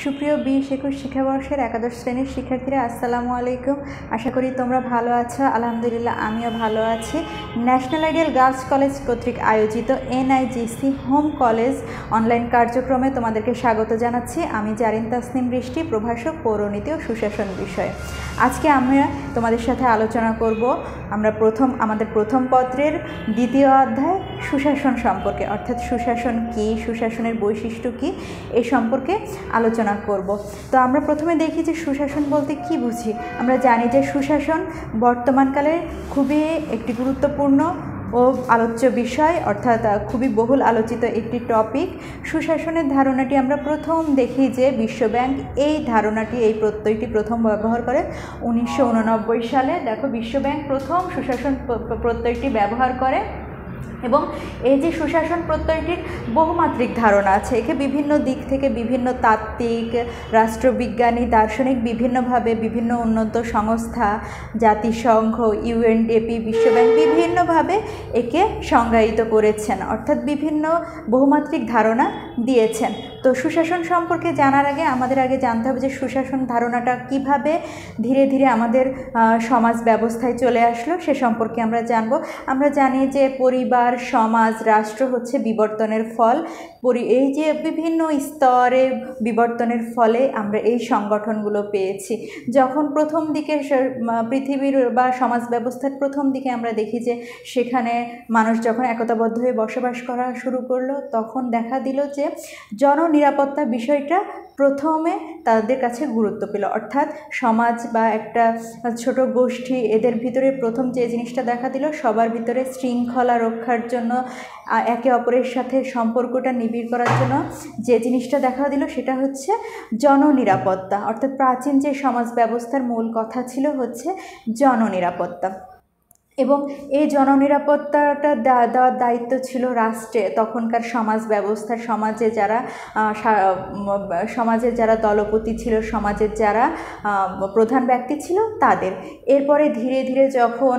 সুপ্রিয় 20-21 শিক্ষাবর্ষের একাদশ শ্রেণীর শিক্ষার্থীরা আসসালামু আলাইকুম। আশা করি তোমরা ভালো আছো। আলহামদুলিল্লাহ আমিও ভালো আছি। ন্যাশনাল আইডিয়াল গার্লস কলেজ কর্তৃক আয়োজিত NIGC হোম কলেজ অনলাইন কার্যক্রমে তোমাদেরকে স্বাগত জানাচ্ছি। আমি জারিন তাসনিম বৃষ্টি, প্রভাষক পৌরনীতি ও সুশাসন বিষয়ে। আজকে আমরা তোমাদের সাথে আলোচনা করব আমাদের প্রথম পত্রের দ্বিতীয় অধ্যায় সুশাসন সম্পর্কে, অর্থাৎ সুশাসন কী, সুশাসনের বৈশিষ্ট্য কী, এই সম্পর্কে আলোচনা করব। তো আমরা প্রথমে দেখি যে সুশাসন বলতে কি বুঝি। আমরা জানি যে সুশাসন বর্তমানকালে খুবই একটি গুরুত্বপূর্ণ ও আলোচ্য বিষয়, অর্থাৎ খুবই বহুল আলোচিত একটি টপিক। সুশাসনের ধারণাটি আমরা প্রথম দেখি যে বিশ্বব্যাংক এই প্রত্যয়টি প্রথম ব্যবহার করে 1989 সালে। দেখো, বিশ্বব্যাংক প্রথম সুশাসন প্রত্যয়টি ব্যবহার করে এবং এই যে সুশাসন প্রত্যয়টির বহুমাত্রিক ধারণা আছে। একে বিভিন্ন দিক থেকে বিভিন্ন তাত্ত্বিক, রাষ্ট্রবিজ্ঞানী, দার্শনিক বিভিন্নভাবে বিভিন্ন উন্নত সংস্থা, জাতিসংঘ, UNDP, বিশ্বব্যাংক বিভিন্নভাবে একে সংজ্ঞায়িত করেছেন, অর্থাৎ বিভিন্ন বহুমাত্রিক ধারণা দিয়েছেন। তো সুশাসন সম্পর্কে জানার আগে আমাদের জানতে হবে যে সুশাসন ধারণাটা কিভাবে ধীরে ধীরে আমাদের সমাজ ব্যবস্থায় চলে আসলো সে সম্পর্কে আমরা জানব। আমরা জানি যে পরিবার, সমাজ, রাষ্ট্র হচ্ছে বিবর্তনের ফল। এই যে বিভিন্ন স্তরে বিবর্তনের ফলে আমরা এই সংগঠনগুলো পেয়েছি। যখন প্রথম দিকে পৃথিবীর বা সমাজ ব্যবস্থার প্রথম দিকে আমরা দেখি যে সেখানে মানুষ যখন একতাবদ্ধ হয়ে বসবাস করা শুরু করলো, তখন দেখা দিল যে জননিরাপত্তা বিষয়টা প্রথমে তাদের কাছে গুরুত্ব পেল। অর্থাৎ সমাজ বা একটা ছোট গোষ্ঠী, এদের ভিতরে প্রথম যে জিনিসটা দেখা দিল, সবার ভিতরে শৃঙ্খলা রক্ষার জন্য, একে অপরের সাথে সম্পর্কটা নিবিড় করার জন্য যে জিনিসটা দেখা দিল সেটা হচ্ছে জননিরাপত্তা। অর্থাৎ প্রাচীন যে সমাজ ব্যবস্থার মূল কথা ছিল হচ্ছে জননিরাপত্তা, এবং এই জননিরাপত্তাটা দেওয়ার দায়িত্ব ছিল রাষ্ট্রে। তখনকার সমাজ ব্যবস্থার সমাজের যারা দলপতি ছিল, সমাজের যারা প্রধান ব্যক্তি ছিল তাদের। এরপরে ধীরে ধীরে যখন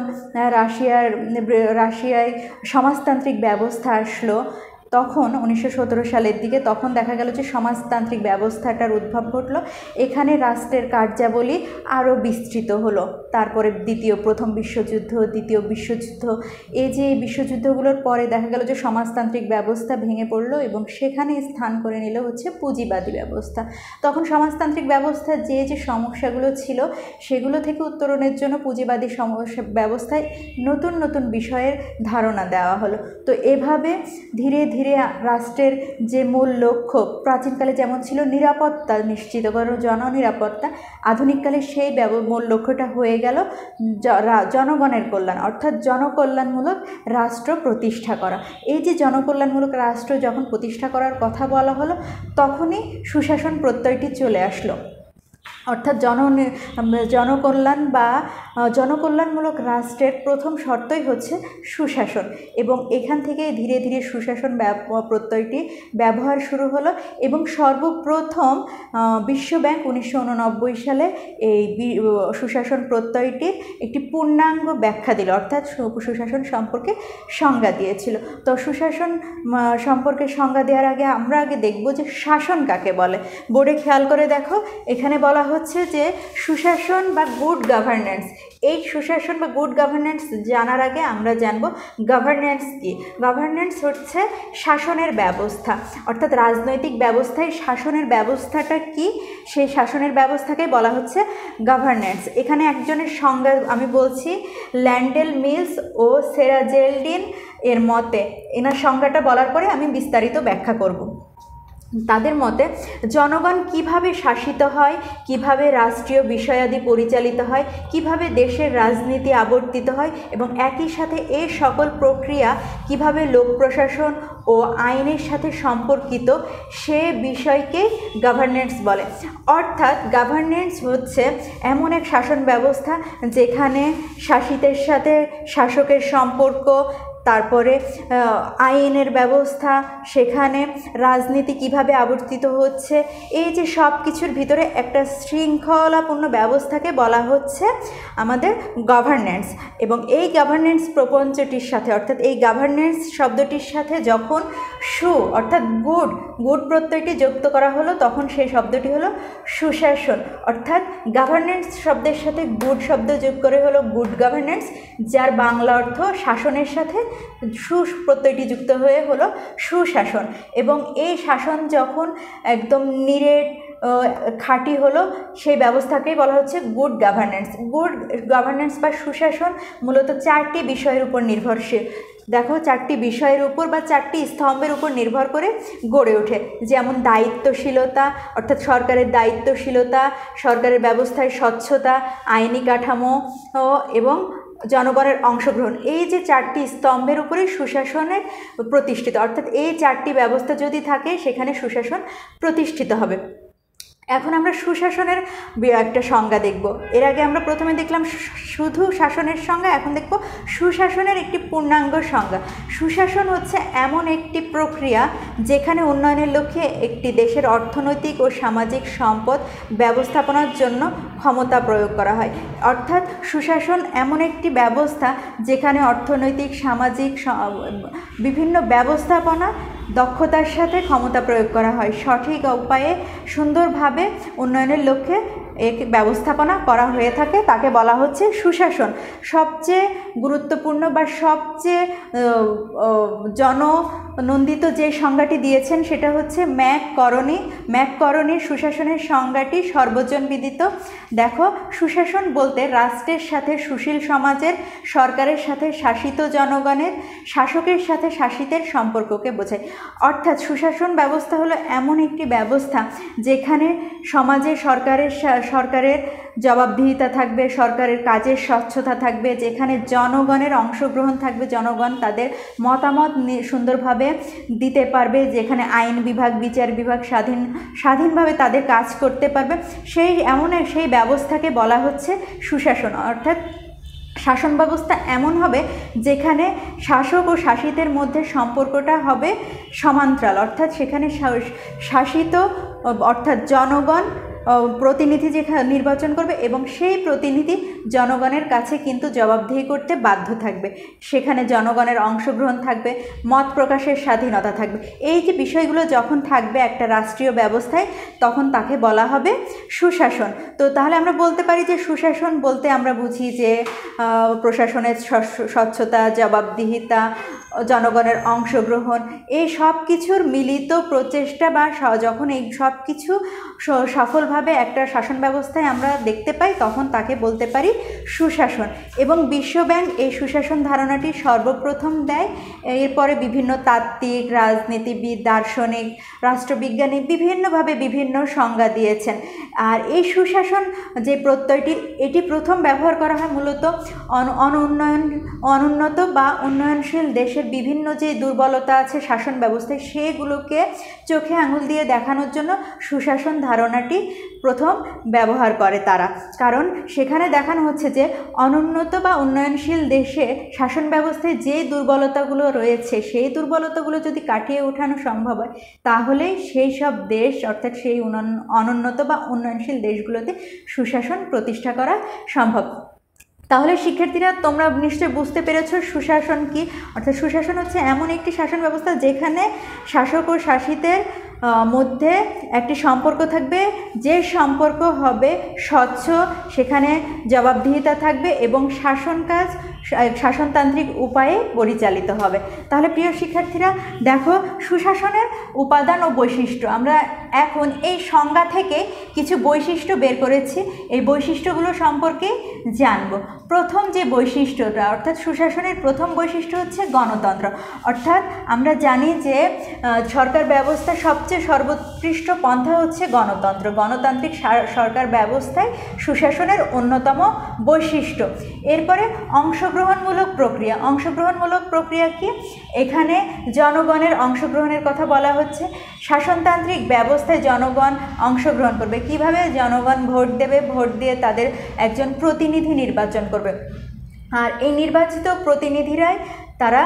রাশিয়ায় সমাজতান্ত্রিক ব্যবস্থা আসলো, তখন 1917 সালের দিকে তখন দেখা গেল যে সমাজতান্ত্রিক ব্যবস্থাটার উদ্ভব ঘটল। এখানে রাষ্ট্রের কার্যাবলী আরও বিস্তৃত হলো। তারপরে প্রথম বিশ্বযুদ্ধ, দ্বিতীয় বিশ্বযুদ্ধ, এই যে বিশ্বযুদ্ধগুলোর পরে দেখা গেল যে সমাজতান্ত্রিক ব্যবস্থা ভেঙে পড়লো এবং সেখানে স্থান করে নিল হচ্ছে পুঁজিবাদী ব্যবস্থা। তখন সমাজতান্ত্রিক ব্যবস্থার যে সমস্যাগুলো ছিল সেগুলো থেকে উত্তরণের জন্য পুঁজিবাদী ব্যবস্থায় নতুন নতুন বিষয়ের ধারণা দেওয়া হলো। তো এভাবে ধীরে ধীরে রাষ্ট্রের যে মূল লক্ষ্য, প্রাচীনকালে যেমন ছিল নিরাপত্তা নিশ্চিত করা, জননিরাপত্তা, আধুনিককালে সেই মূল লক্ষ্যটা হয়ে গেল জনগণের কল্যাণ, অর্থাৎ জনকল্যাণমূলক রাষ্ট্র প্রতিষ্ঠা করা। এই যে জনকল্যাণমূলক রাষ্ট্র যখন প্রতিষ্ঠা করার কথা বলা হলো, তখনই সুশাসন প্রত্যয়টি চলে আসলো। অর্থাৎ জনকল্যাণ বা জনকল্যাণমূলক রাষ্ট্রের প্রথম শর্তই হচ্ছে সুশাসন, এবং এখান থেকে ধীরে ধীরে সুশাসন প্রত্যয়টি ব্যবহার শুরু হলো। এবং সর্বপ্রথম বিশ্বব্যাংক 1989 সালে এই সুশাসন প্রত্যয়টির একটি পূর্ণাঙ্গ ব্যাখ্যা দিল, অর্থাৎ সুশাসন সম্পর্কে সংজ্ঞা দিয়েছিল। তো সুশাসন সম্পর্কে সংজ্ঞা দেওয়ার আগে আমরা দেখব যে শাসন কাকে বলে। বোর্ডে খেয়াল করে দেখো, এখানে বলা হচ্ছে যে সুশাসন বা গুড গভর্নেন্স। এই সুশাসন বা গুড গভর্নেন্স জানার আগে আমরা জানব গভর্নেন্স কি। গভর্নেন্স হচ্ছে শাসনের ব্যবস্থা, অর্থাৎ রাজনৈতিক ব্যবস্থায় শাসনের ব্যবস্থাটা কি, সেই শাসনের ব্যবস্থাকে বলা হচ্ছে গভর্নেন্স। এখানে একজনের সংজ্ঞা আমি বলছি, ল্যান্ডেল মিলস ও সেরাজেলডিন এর মতে। এনার সংজ্ঞাটা বলার পরে আমি বিস্তারিত ব্যাখ্যা করব। তাদের মতে জনগণ কিভাবে শাসিত হয়, কিভাবে রাষ্ট্রীয় বিষয়াদি পরিচালিত হয়, কিভাবে দেশের রাজনীতি আবর্তিত হয়, এবং একই সাথে এই সকল প্রক্রিয়া কিভাবে লোক প্রশাসন ও আইনের সাথে সম্পর্কিত, সে বিষয়কে গভর্নেন্স বলে। অর্থাৎ গভর্নেন্স হচ্ছে এমন এক শাসন ব্যবস্থা যেখানে শাসিতের সাথে শাসকের সম্পর্ক তারপরে আইনের ব্যবস্থা, সেখানে রাজনীতি কিভাবে আবর্তিত হচ্ছে, এই যে সব কিছুর ভিতরে একটা শৃঙ্খলাপূর্ণ ব্যবস্থাকে বলা হচ্ছে আমাদের গভর্নেন্স। এবং এই গভর্নেন্স প্রপঞ্চটির সাথে, অর্থাৎ এই গভর্নেন্স শব্দটির সাথে যখন অর্থাৎ গুড প্রত্যয়টি যুক্ত করা হলো, তখন সেই শব্দটি হলো সুশাসন। অর্থাৎ গভর্নেন্স শব্দের সাথে গুড শব্দ যোগ করে হলো গুড গভর্নেন্স, যার বাংলা অর্থ শাসনের সাথে প্রত্যয়টি যুক্ত হয়ে হলো সুশাসন। এবং এই শাসন যখন একদম নিরেট খাঁটি হলো, সেই ব্যবস্থাকেই বলা হচ্ছে গুড গভর্নেন্স। গুড গভর্নেন্স বা সুশাসন মূলত 4টি বিষয়ের উপর নির্ভরশীল। দেখো, 4টি বিষয়ের উপর বা 4টি স্তম্ভের উপর নির্ভর করে গড়ে ওঠে। যেমন দায়িত্বশীলতা, অর্থাৎ সরকারের দায়িত্বশীলতা, সরকারের ব্যবস্থায় স্বচ্ছতা, আইনি কাঠামো এবং জনগণের অংশগ্রহণ। এই যে 4টি স্তম্ভের উপরে সুশাসনের প্রতিষ্ঠিত, অর্থাৎ এই 4টি ব্যবস্থা যদি থাকে সেখানে সুশাসন প্রতিষ্ঠিত হবে। এখন আমরা সুশাসনের একটা সংজ্ঞা দেখব। এর আগে আমরা প্রথমে দেখলাম শুধু শাসনের সংজ্ঞা, এখন দেখব সুশাসনের একটি পূর্ণাঙ্গ সংজ্ঞা। সুশাসন হচ্ছে এমন একটি প্রক্রিয়া যেখানে উন্নয়নের লক্ষ্যে একটি দেশের অর্থনৈতিক ও সামাজিক সম্পদ ব্যবস্থাপনার জন্য ক্ষমতা প্রয়োগ করা হয়। অর্থাৎ সুশাসন এমন একটি ব্যবস্থা যেখানে অর্থনৈতিক, সামাজিক বিভিন্ন ব্যবস্থাপনা দক্ষতার সাথে ক্ষমতা প্রয়োগ করা হয়। সঠিক উপায়ে সুন্দরভাবে উন্নয়নের লক্ষ্যে এক ব্যবস্থাপনা করা হয়ে থাকে, তাকে বলা হচ্ছে সুশাসন। সবচেয়ে গুরুত্বপূর্ণ বা সবচেয়ে জননন্দিত যে সংজ্ঞাটি দিয়েছেন সেটা হচ্ছে ম্যাককরনির সুশাসনের সংজ্ঞাটি সর্বজন বিদিত। দেখো, সুশাসন বলতে রাষ্ট্রের সাথে সুশীল সমাজের, সরকারের সাথে শাসিত জনগণের, শাসকের সাথে শাসিতের সম্পর্ককে বোঝায়। অর্থাৎ সুশাসন ব্যবস্থা হলো এমন একটি ব্যবস্থা যেখানে সমাজে সরকারের জবাবদিহিতা থাকবে, সরকারের কাজের স্বচ্ছতা থাকবে, যেখানে জনগণের অংশগ্রহণ থাকবে, জনগণ তাদের মতামত সুন্দরভাবে দিতে পারবে, যেখানে আইন বিভাগ, বিচার বিভাগ স্বাধীনভাবে তাদের কাজ করতে পারবে। সেই ব্যবস্থাকে বলা হচ্ছে সুশাসন। অর্থাৎ শাসন ব্যবস্থা এমন হবে যেখানে শাসক ও শাসিতের মধ্যে সম্পর্কটা হবে সমান্তরাল। অর্থাৎ সেখানে শাসিত অর্থাৎ জনগণ প্রতিনিধি যেখানে নির্বাচন করবে এবং সেই প্রতিনিধি জনগণের কাছে কিন্তু জবাবদিহি করতে বাধ্য থাকবে। সেখানে জনগণের অংশগ্রহণ থাকবে, মত প্রকাশের স্বাধীনতা থাকবে। এই যে বিষয়গুলো যখন থাকবে একটা রাষ্ট্রীয় ব্যবস্থায়, তখন তাকে বলা হবে সুশাসন। তো তাহলে আমরা বলতে পারি যে সুশাসন বলতে আমরা বুঝি যে প্রশাসনের স্বচ্ছতা, জবাবদিহিতা, জনগণের অংশগ্রহণ, এই সব কিছুর মিলিত প্রচেষ্টা বা যখন এই সব কিছু সফলভাবে একটা শাসন ব্যবস্থায় আমরা দেখতে পাই, তখন তাকে বলতে পারি সুশাসন। এবং বিশ্বব্যাংক এই সুশাসন ধারণাটি সর্বপ্রথম দেয়। এরপরে বিভিন্ন তাত্ত্বিক, রাজনীতিবিদ, দার্শনিক, রাষ্ট্রবিজ্ঞানী বিভিন্নভাবে বিভিন্ন সংজ্ঞা দিয়েছেন। আর এই সুশাসন যে প্রত্যয়টি, এটি প্রথম ব্যবহার করা হয় মূলত অনুন্নত বা উন্নয়নশীল দেশের বিভিন্ন যে দুর্বলতা আছে শাসন ব্যবস্থায়, সেগুলোকে চোখে আঙুল দিয়ে দেখানোর জন্য সুশাসন ধারণাটি প্রথম ব্যবহার করে তারা। কারণ সেখানে দেখানো হচ্ছে যে অনুন্নত বা উন্নয়নশীল দেশে শাসন ব্যবস্থায় যে দুর্বলতাগুলো রয়েছে, সেই দুর্বলতাগুলো যদি কাটিয়ে ওঠানো সম্ভব হয়, তাহলে সেই সব দেশ, অর্থাৎ সেই অনুন্নত বা উন্নয়নশীল দেশগুলোতে সুশাসন প্রতিষ্ঠা করা সম্ভব। তাহলে শিক্ষার্থীরা, তোমরা নিশ্চয়ই বুঝতে পেরেছো সুশাসন কি। অর্থাৎ সুশাসন হচ্ছে এমন একটি শাসন ব্যবস্থা যেখানে শাসক ও শাসিতের মধ্যে একটি সম্পর্ক থাকবে, যে সম্পর্ক হবে স্বচ্ছ, সেখানে জবাবদিহিতা থাকবে এবং শাসন কাজ শাসনতান্ত্রিক উপায়ে পরিচালিত হবে। তাহলে প্রিয় শিক্ষার্থীরা, দেখো সুশাসনের উপাদান ও বৈশিষ্ট্য। আমরা এখন এই সংজ্ঞা থেকে কিছু বৈশিষ্ট্য বের করেছি, এই বৈশিষ্ট্যগুলো সম্পর্কে জানব। প্রথম যে বৈশিষ্ট্যটা, অর্থাৎ সুশাসনের প্রথম বৈশিষ্ট্য হচ্ছে গণতন্ত্র। অর্থাৎ আমরা জানি যে সরকার ব্যবস্থা সবচেয়ে সর্বোৎকৃষ্ট পন্থা হচ্ছে গণতন্ত্র। গণতান্ত্রিক সরকার ব্যবস্থায় সুশাসনের অন্যতম বৈশিষ্ট্য। এরপরে অংশগ্রহণমূলক প্রক্রিয়া। অংশগ্রহণমূলক প্রক্রিয়া কি? এখানে জনগণের অংশগ্রহণের কথা বলা হচ্ছে। শাসনতান্ত্রিক ব্যবস্থায় জনগণ অংশগ্রহণ করবে। কিভাবে? জনগণ ভোট দেবে, ভোট দিয়ে তাদের একজন প্রতিনিধি নির্বাচন করবে। আর এই নির্বাচিত প্রতিনিধিরাই তারা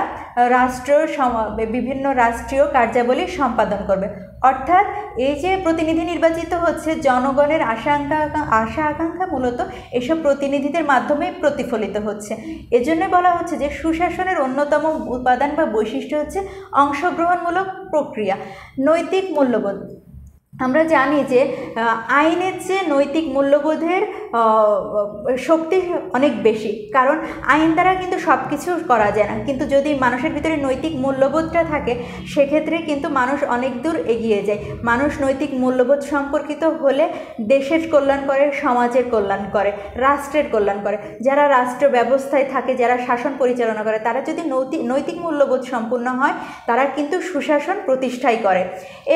বিভিন্ন রাষ্ট্রীয় কার্যাবলী সম্পাদন করবে। অর্থাৎ এই যে প্রতিনিধি নির্বাচিত হচ্ছে, জনগণের আশা আকাঙ্ক্ষা মূলত এসব প্রতিনিধিদের মাধ্যমে প্রতিফলিত হচ্ছে। এজন্য বলা হচ্ছে যে সুশাসনের অন্যতম উপাদান বা বৈশিষ্ট্য হচ্ছে অংশগ্রহণমূলক প্রক্রিয়া। নৈতিক মূল্যবোধ, আমরা জানি যে আইনের চেয়ে নৈতিক মূল্যবোধের শক্তি অনেক বেশি, কারণ আইন দ্বারা কিন্তু সব কিছু করা যায় না, কিন্তু যদি মানুষের ভিতরে নৈতিক মূল্যবোধটা থাকে সেক্ষেত্রে কিন্তু মানুষ অনেক দূর এগিয়ে যায়। মানুষ নৈতিক মূল্যবোধ সম্পর্কিত হলে দেশের কল্যাণ করে, সমাজের কল্যাণ করে, রাষ্ট্রের কল্যাণ করে। যারা রাষ্ট্র ব্যবস্থায় থাকে, যারা শাসন পরিচালনা করে, তারা যদি নৈতিক মূল্যবোধ সম্পূর্ণ হয় তারা কিন্তু সুশাসন প্রতিষ্ঠাই করে।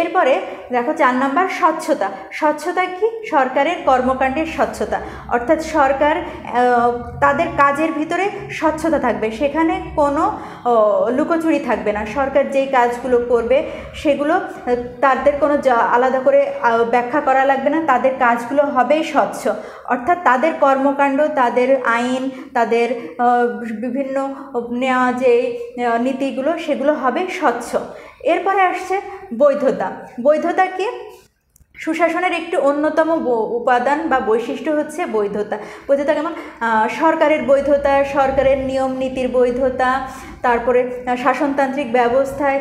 এরপরে দেখো 4 নাম্বার স্বচ্ছতা। স্বচ্ছতা কি? সরকারের কর্মকাণ্ডের স্বচ্ছতা, অর্থাৎ সরকার তাদের কাজের ভিতরে স্বচ্ছতা থাকবে, সেখানে কোনো লুকোচুরি থাকবে না। সরকার যেই কাজগুলো করবে সেগুলো তাদের কোনো আলাদা করে ব্যাখ্যা করা লাগবে না, তাদের কাজগুলো হবেই স্বচ্ছ। অর্থাৎ তাদের কর্মকাণ্ড, তাদের আইন, তাদের বিভিন্ন নেওয়া যে নীতিগুলো সেগুলো হবে স্বচ্ছ। এরপরে আসছে বৈধতা। বৈধতা কি? সুশাসনের একটি অন্যতম উপাদান বা বৈশিষ্ট্য হচ্ছে বৈধতা। বৈধতা কেমন? সরকারের বৈধতা, সরকারের নিয়ম নীতির বৈধতা, তারপরে শাসনতান্ত্রিক ব্যবস্থায়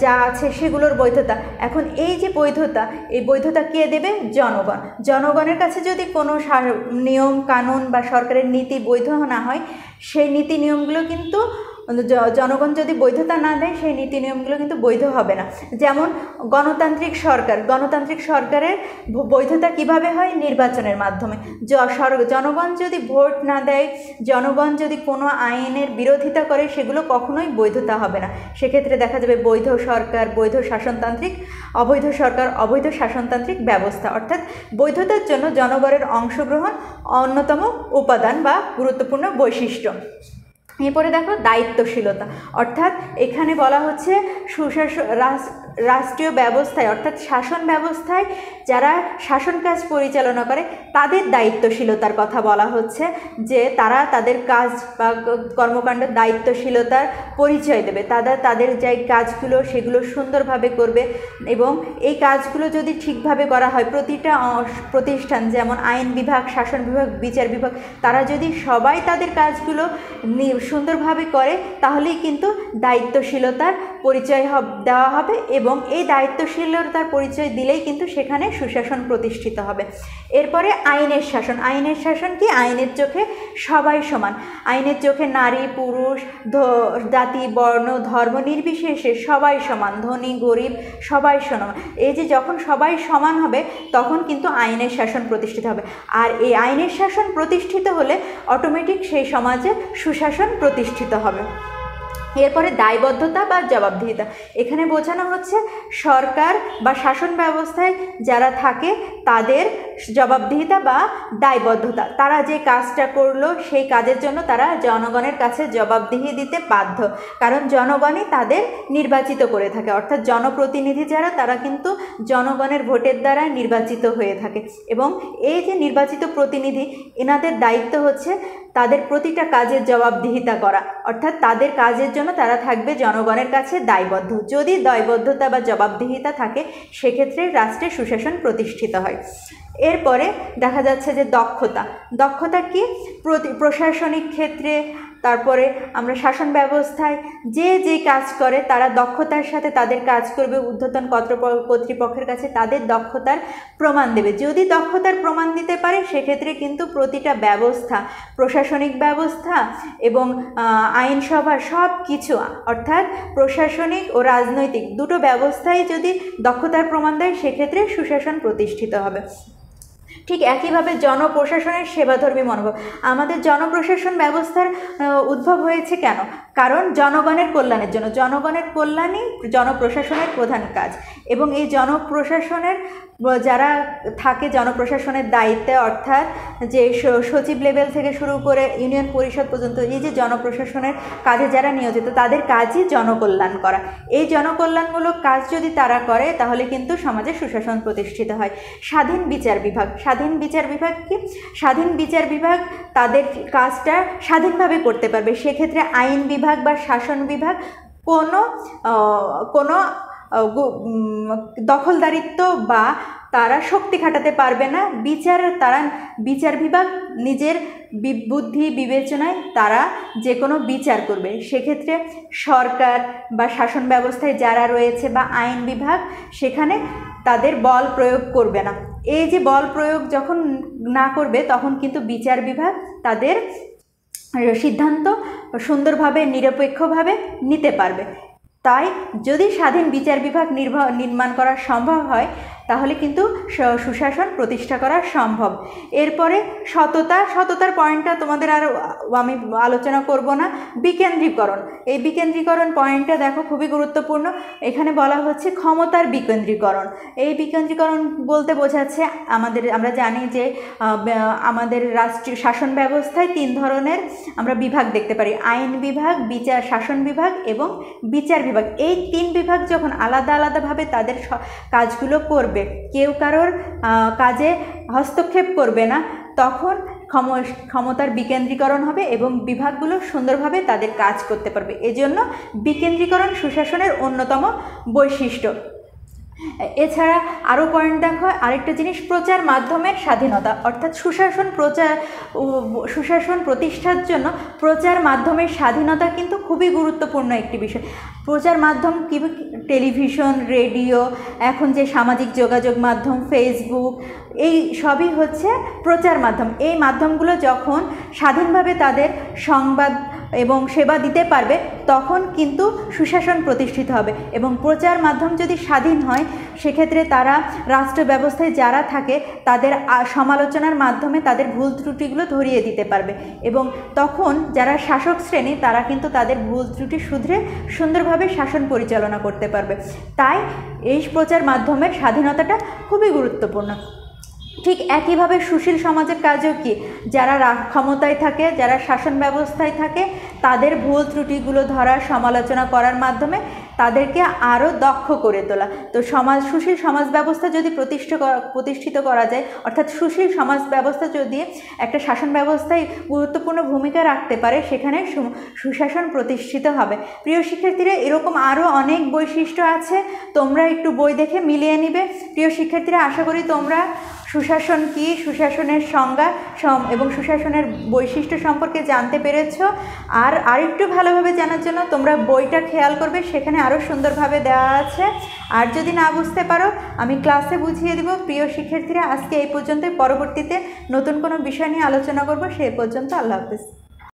যা আছে সেগুলোর বৈধতা। এখন এই যে বৈধতা, এই বৈধতা কে দেবে? জনগণ। জনগণের কাছে যদি কোনো নিয়ম কানুন বা সরকারের নীতি বৈধ না হয়, সেই নীতি নিয়মগুলো কিন্তু জনগণ যদি বৈধতা না দেয় সেই নীতি নিয়মগুলো কিন্তু বৈধ হবে না। যেমন গণতান্ত্রিক সরকার, গণতান্ত্রিক সরকারের বৈধতা কিভাবে হয়? নির্বাচনের মাধ্যমে। জনগণ যদি ভোট না দেয়, জনগণ যদি কোনো আইনের বিরোধিতা করে, সেগুলো কখনোই বৈধতা হবে না। সেক্ষেত্রে দেখা যাবে বৈধ সরকার, বৈধ শাসনতান্ত্রিক, অবৈধ সরকার, অবৈধ শাসনতান্ত্রিক ব্যবস্থা। অর্থাৎ বৈধতার জন্য জনগণের অংশগ্রহণ অন্যতম উপাদান বা গুরুত্বপূর্ণ বৈশিষ্ট্য। এরপরে দেখো দায়িত্বশীলতা, অর্থাৎ এখানে বলা হচ্ছে রাষ্ট্রীয় ব্যবস্থায় অর্থাৎ শাসন ব্যবস্থায় যারা শাসন কাজ পরিচালনা করে তাদের দায়িত্বশীলতার কথা বলা হচ্ছে, যে তারা তাদের কাজ বা কর্মকাণ্ড দায়িত্বশীলতার পরিচয় দেবে। তাদের যে কাজগুলো সেগুলো সুন্দরভাবে করবে, এবং এই কাজগুলো যদি ঠিকভাবে করা হয়, প্রতিটা প্রতিষ্ঠান যেমন আইন বিভাগ, শাসন বিভাগ, বিচার বিভাগ, তারা যদি সবাই তাদের কাজগুলো সুন্দরভাবে করে তাহলেই কিন্তু দায়িত্বশীলতার পরিচয় দেওয়া হবে, এবং এই দায়িত্বশীলতার পরিচয় দিলেই কিন্তু সেখানে সুশাসন প্রতিষ্ঠিত হবে। এরপরে আইনের শাসন। আইনের শাসন কি? আইনের চোখে সবাই সমান। আইনের চোখে নারী পুরুষ, জাতি বর্ণ ধর্ম নির্বিশেষে সবাই সমান, ধনী গরিব সবাই সমান। এই যে যখন সবাই সমান হবে তখন কিন্তু আইনের শাসন প্রতিষ্ঠিত হবে, আর এই আইনের শাসন প্রতিষ্ঠিত হলে অটোমেটিক সেই সমাজে সুশাসন প্রতিষ্ঠিত হবে। এরপরে দায়বদ্ধতা বা জবাবদিহিতা। এখানে বোঝানো হচ্ছে সরকার বা শাসন ব্যবস্থায় যারা থাকে তাদের জবাবদিহিতা বা দায়বদ্ধতা। তারা যে কাজটা করলো সেই কাজের জন্য তারা জনগণের কাছে জবাবদিহি দিতে বাধ্য, কারণ জনগণই তাদের নির্বাচিত করে থাকে। অর্থাৎ জনপ্রতিনিধি যারা, তারা কিন্তু জনগণের ভোটের দ্বারা নির্বাচিত হয়ে থাকে, এবং এই যে নির্বাচিত প্রতিনিধি, এনাদের দায়িত্ব হচ্ছে তাদের প্রতিটা কাজের জবাবদিহিতা করা। অর্থাৎ তাদের কাজের জন্য তারা থাকবে জনগণের কাছে দায়বদ্ধ। যদি দায়বদ্ধতা বা জবাবদিহিতা থাকে সেক্ষেত্রে রাষ্ট্রের সুশাসন প্রতিষ্ঠিত হয়। এরপরে দেখা যাচ্ছে যে দক্ষতা। দক্ষতা কি? প্রশাসনিক ক্ষেত্রে, তারপরে আমরা শাসন ব্যবস্থায় যে কাজ করে তারা দক্ষতার সাথে তাদের কাজ করবে, ঊর্ধ্বতন কর্তৃপক্ষের কাছে তাদের দক্ষতার প্রমাণ দেবে। যদি দক্ষতার প্রমাণ দিতে পারে সেক্ষেত্রে কিন্তু প্রতিটা ব্যবস্থা, প্রশাসনিক ব্যবস্থা এবং আইনসভা সব কিছু, অর্থাৎ প্রশাসনিক ও রাজনৈতিক দুটো ব্যবস্থায় যদি দক্ষতার প্রমাণ দেয় সেক্ষেত্রে সুশাসন প্রতিষ্ঠিত হবে। ঠিক একইভাবে জনপ্রশাসনের সেবাধর্মী মনোভাব। আমাদের জনপ্রশাসন ব্যবস্থার উদ্ভব হয়েছে কেন? কারণ জনগণের কল্যাণের জন্য। জনগণের কল্যাণই জনপ্রশাসনের প্রধান কাজ, এবং এই জনপ্রশাসনের যারা থাকে জনপ্রশাসনের দায়িত্বে, অর্থাৎ যে সচিব লেভেল থেকে শুরু করে ইউনিয়ন পরিষদ পর্যন্ত এই যে জনপ্রশাসনের কাজে যারা নিয়োজিত, তাদের কাজই জনকল্যাণ করা। এই জনকল্যাণমূলক কাজ যদি তারা করে তাহলে কিন্তু সমাজে সুশাসন প্রতিষ্ঠিত হয়। স্বাধীন বিচার বিভাগ। স্বাধীন বিচার বিভাগ কি? স্বাধীন বিচার বিভাগ তাদের কাজটা স্বাধীনভাবে করতে পারবে। সেক্ষেত্রে আইন বিভাগ বিভাগ বা শাসন বিভাগ কোনো কোনো দখলদারিত্ব বা তারা শক্তি খাটাতে পারবে না। তারা বিচার বিভাগ নিজের বুদ্ধি বিবেচনায় তারা যে কোনো বিচার করবে। সেক্ষেত্রে সরকার বা শাসন ব্যবস্থায় যারা রয়েছে বা আইন বিভাগ সেখানে তাদের বল প্রয়োগ করবে না। এই যে বল প্রয়োগ যখন না করবে তখন কিন্তু বিচার বিভাগ তাদের সিদ্ধান্ত সুন্দরভাবে নিরপেক্ষভাবে নিতে পারবে। তাই যদি স্বাধীন বিচার বিভাগ নির্মাণ করা সম্ভব হয় তাহলে কিন্তু সুশাসন প্রতিষ্ঠা করা সম্ভব। এরপরে সততার পয়েন্টটা তোমাদের আর আমি আলোচনা করব না। বিকেন্দ্রীকরণ, এই বিকেন্দ্রীকরণ পয়েন্টটা দেখো খুবই গুরুত্বপূর্ণ। এখানে বলা হচ্ছে ক্ষমতার বিকেন্দ্রীকরণ। এই বিকেন্দ্রীকরণ বলতে বোঝাচ্ছে আমরা জানি যে আমাদের রাষ্ট্রীয় শাসন ব্যবস্থায় 3 ধরনের আমরা বিভাগ দেখতে পারি, আইন বিভাগ, শাসন বিভাগ এবং বিচার বিভাগ। এই 3 বিভাগ যখন আলাদা আলাদাভাবে তাদের কাজগুলো করবে, কেউ কারোর কাজে হস্তক্ষেপ করবে না, তখন ক্ষমতার বিকেন্দ্রীকরণ হবে এবং বিভাগগুলো সুন্দরভাবে তাদের কাজ করতে পারবে। এজন্য বিকেন্দ্রীকরণ সুশাসনের অন্যতম বৈশিষ্ট্য। এছাড়া আরও পয়েন্ট দেখো, আরেকটা জিনিস প্রচার মাধ্যমের স্বাধীনতা, অর্থাৎ সুশাসন প্রতিষ্ঠার জন্য প্রচার মাধ্যমের স্বাধীনতা কিন্তু খুবই গুরুত্বপূর্ণ একটি বিষয়। প্রচার মাধ্যম কি? টেলিভিশন, রেডিও, এখন যে সামাজিক যোগাযোগ মাধ্যম ফেসবুক, এই সবই হচ্ছে প্রচার মাধ্যম। এই মাধ্যমগুলো যখন স্বাধীনভাবে তাদের সংবাদ এবং সেবা দিতে পারবে তখন কিন্তু সুশাসন প্রতিষ্ঠিত হবে। এবং প্রচার মাধ্যম যদি স্বাধীন হয় সেক্ষেত্রে তারা রাষ্ট্র ব্যবস্থায় যারা থাকে তাদের সমালোচনার মাধ্যমে তাদের ভুল ত্রুটিগুলো ধরিয়ে দিতে পারবে এবং তখন যারা শাসক শ্রেণী তারা কিন্তু তাদের ভুল ত্রুটি শুধরে সুন্দরভাবে শাসন পরিচালনা করতে পারবে। তাই এই প্রচার মাধ্যমের স্বাধীনতাটা খুবই গুরুত্বপূর্ণ। ঠিক একইভাবে সুশীল সমাজের কাজও কি, যারা ক্ষমতায় থাকে, যারা শাসন ব্যবস্থায় থাকে তাদের ভুল ত্রুটিগুলো ধরা, সমালোচনা করার মাধ্যমে তাদেরকে আরও দক্ষ করে তোলা। তো সুশীল সমাজ ব্যবস্থা যদি প্রতিষ্ঠিত করা যায়, অর্থাৎ সুশীল সমাজ ব্যবস্থা যদি একটা শাসন ব্যবস্থায় গুরুত্বপূর্ণ ভূমিকা রাখতে পারে সেখানে সুশাসন প্রতিষ্ঠিত হবে। প্রিয় শিক্ষার্থীরা, এরকম আরও অনেক বৈশিষ্ট্য আছে, তোমরা একটু বই দেখে মিলিয়ে নিবে। প্রিয় শিক্ষার্থীরা, আশা করি তোমরা সুশাসন কি, সুশাসনের সংজ্ঞা এবং সুশাসনের বৈশিষ্ট্য সম্পর্কে জানতে পেরেছ। আর আরেকটু ভালোভাবে জানার জন্য তোমরা বইটা খেয়াল করবে, সেখানে আরও সুন্দরভাবে দেওয়া আছে। আর যদি না বুঝতে পারো আমি ক্লাসে বুঝিয়ে দেব। প্রিয় শিক্ষার্থীরা, আজকে এই পর্যন্ত, পরবর্তীতে নতুন কোনো বিষয় নিয়ে আলোচনা করব। সেই পর্যন্ত আল্লাহ হাফেজ।